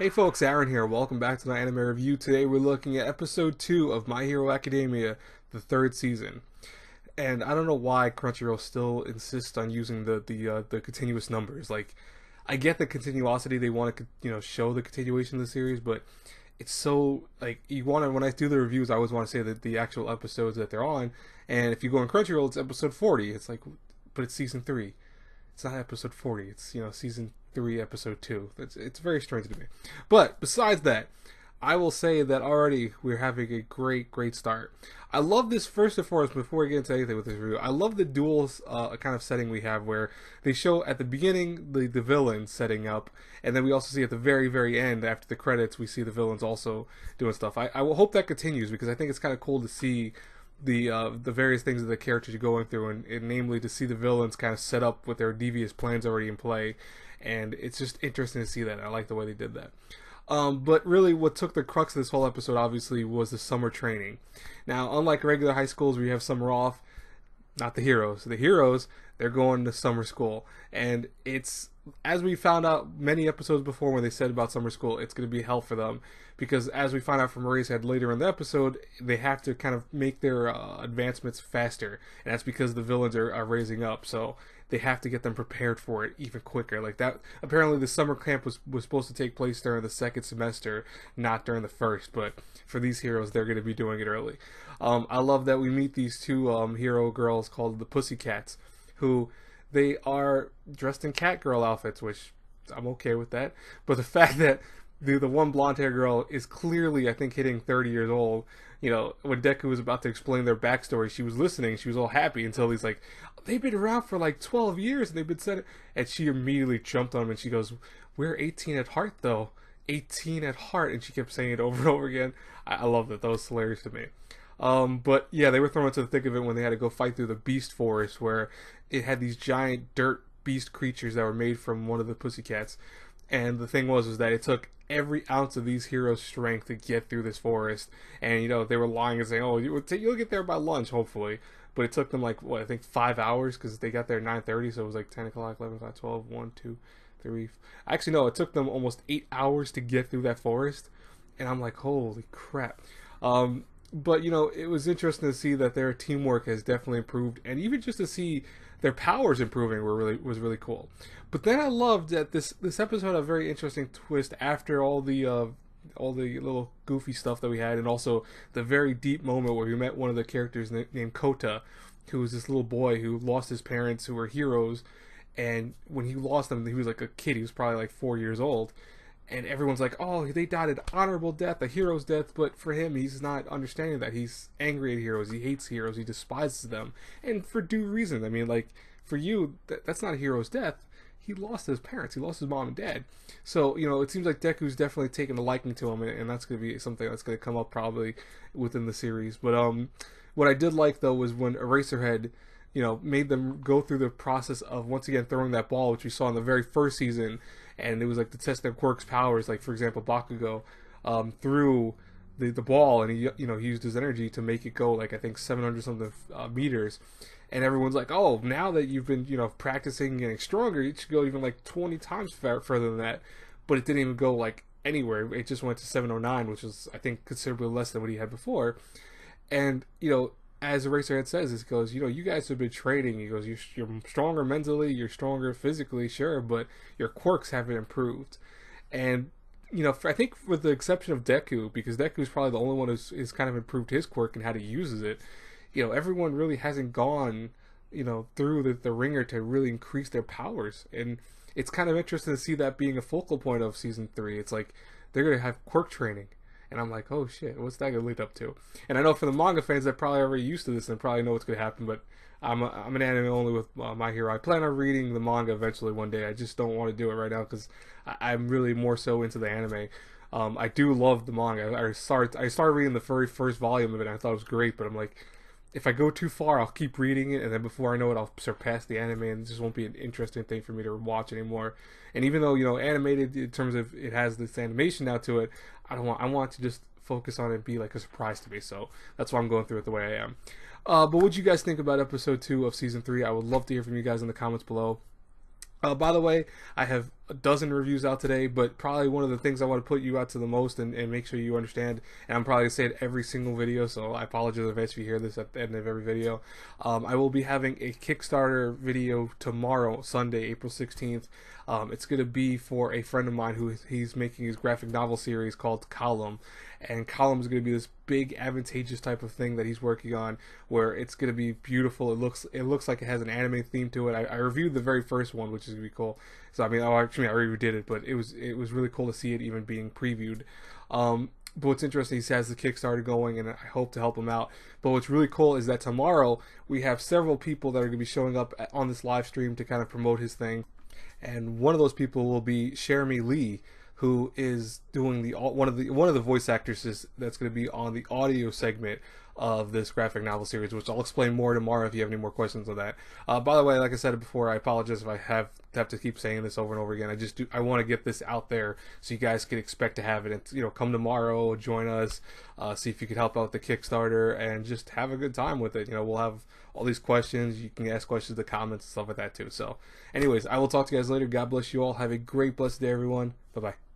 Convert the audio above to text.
Hey folks, Aaron here. Welcome back to my anime review. Today we're looking at episode 2 of My Hero Academia, the third season. And I don't know why Crunchyroll still insists on using the continuous numbers. Like, I get the continuosity; they want to show the continuation of the series, but it's so like you want to. When I do the reviews, I always want to say that the actual episodes that they're on. And if you go on Crunchyroll, it's episode 40. It's like, but it's season 3. It's not episode 40. It's season 3, episode 2. It's very strange to me. But besides that, I will say that already we're having a great start. I love this first and foremost. Before we get into anything with this review, I love the dual kind of setting we have where they show at the beginning the villains setting up, and then we also see at the very end after the credits we see the villains also doing stuff. I will hope that continues because I think it's kind of cool to see the various things that the characters are going through, and namely to see the villains kind of set up with their devious plans already in play, and it's just interesting to see that. I like the way they did that. But really what took the crux of this whole episode obviously was the summer training. Now, unlike regular high schools where you have summer off, not the heroes. The heroes, they're going to summer school, and it's, as we found out many episodes before when they said about summer school, it's going to be hell for them, because as we find out from Eraserhead later in the episode, they have to kind of make their advancements faster, and that's because the villains are raising up, so they have to get them prepared for it even quicker. Like that, apparently the summer camp was supposed to take place during the second semester, not during the first, but for these heroes, they're going to be doing it early. I love that we meet these two hero girls called the Pussycats, who they are dressed in cat girl outfits, which I'm okay with that. But the fact that the one blonde hair girl is clearly, I think, hitting 30 years old. When Deku was about to explain their backstory, she was listening. She was all happy until he's like, they've been around for like 12 years and they've been said it. And she immediately jumped on him and she goes, we're 18 at heart though. 18 at heart. And she kept saying it over and over again. I love that. That was hilarious to me. But yeah, they were thrown into the thick of it when they had to go fight through the beast forest where it had these giant dirt beast creatures that were made from one of the Pussycats. And the thing was that it took every ounce of these heroes' strength to get through this forest. And, they were lying and saying, oh, you'll get there by lunch, hopefully. But it took them, like, what, I think 5 hours, because they got there at 9:30, so it was like 10 o'clock, 11 o'clock, 12, 1, 2, 3. Actually, no, it took them almost 8 hours to get through that forest. And I'm like, holy crap. But, it was interesting to see that their teamwork has definitely improved. And even just to see their powers improving was really cool. But then I loved that this episode had a very interesting twist after all the little goofy stuff that we had, and also the very deep moment where we met one of the characters named Kota, who was this little boy who lost his parents, who were heroes, and when he lost them, he was like a kid. He was probably like 4 years old. And everyone's like, oh, they died an honorable death, a hero's death. But for him, he's not understanding that. He's angry at heroes. He hates heroes. He despises them. And for due reason. I mean, like, for you, that's not a hero's death. He lost his parents. He lost his mom and dad. So, it seems like Deku's definitely taken a liking to him. And that's going to be something that's going to come up probably within the series. But what I did like, though, was when Eraserhead, made them go through the process of, once again, throwing that ball, which we saw in the very first season. And it was like to test their quirk's powers. Like, for example, Bakugo threw the ball, and he used his energy to make it go like, I think 700 something meters. And everyone's like, oh, now that you've been practicing and getting stronger, you should go even like 20 times further than that. But it didn't even go like anywhere. It just went to 709, which is, I think, considerably less than what he had before. And as Eraserhead says, it goes, you guys have been training. He goes, you're stronger mentally, you're stronger physically, sure, but your quirks haven't improved. And, I think with the exception of Deku, because Deku's probably the only one who's kind of improved his quirk and how he uses it, everyone really hasn't gone, through the ringer to really increase their powers. And it's kind of interesting to see that being a focal point of Season 3. It's like, they're going to have quirk training. And I'm like, oh shit, what's that going to lead up to? And I know for the manga fans, they're probably already used to this and probably know what's going to happen, but I'm an anime only with My Hero. I plan on reading the manga eventually one day. I just don't want to do it right now because I'm really more so into the anime. I do love the manga. I started reading the very first volume of it and I thought it was great, but I'm like, if I go too far, I'll keep reading it, and then before I know it, I'll surpass the anime, and it just won't be an interesting thing for me to watch anymore. And even though, animated in terms of it has this animation now to it, I want to just focus on it and be like a surprise to me. So that's why I'm going through it the way I am. But what do you guys think about episode 2 of season 3? I would love to hear from you guys in the comments below. By the way, I have a dozen reviews out today, but probably one of the things I want to put you out to the most and make sure you understand, and I'm probably going to say it every single video, so I apologize in advance if you hear this at the end of every video. I will be having a Kickstarter video tomorrow, Sunday, April 16th. It's going to be for a friend of mine who he's making his graphic novel series called Column, and Column is going to be this big advantageous type of thing that he's working on, where it's going to be beautiful. It looks like it has an anime theme to it. I reviewed the very first one, which is going to be cool. So I mean, actually I already did it, but it was really cool to see it even being previewed. But what's interesting, he has the Kickstarter going, and I hope to help him out. But what's really cool is that tomorrow we have several people that are going to be showing up on this live stream to kind of promote his thing. And one of those people will be Jeremy Lee, who is doing one of the voice actresses that's going to be on the audio segment of this graphic novel series, which I'll explain more tomorrow if you have any more questions on that. By the way, like I said before, I apologize if I have to keep saying this over and over again. I want to get this out there so you guys can expect to have it. And, come tomorrow, join us, see if you could help out the Kickstarter, and just have a good time with it. We'll have all these questions. You can ask questions in the comments and stuff like that too. So, anyways, I will talk to you guys later. God bless you all. Have a great, blessed day, everyone. Bye bye.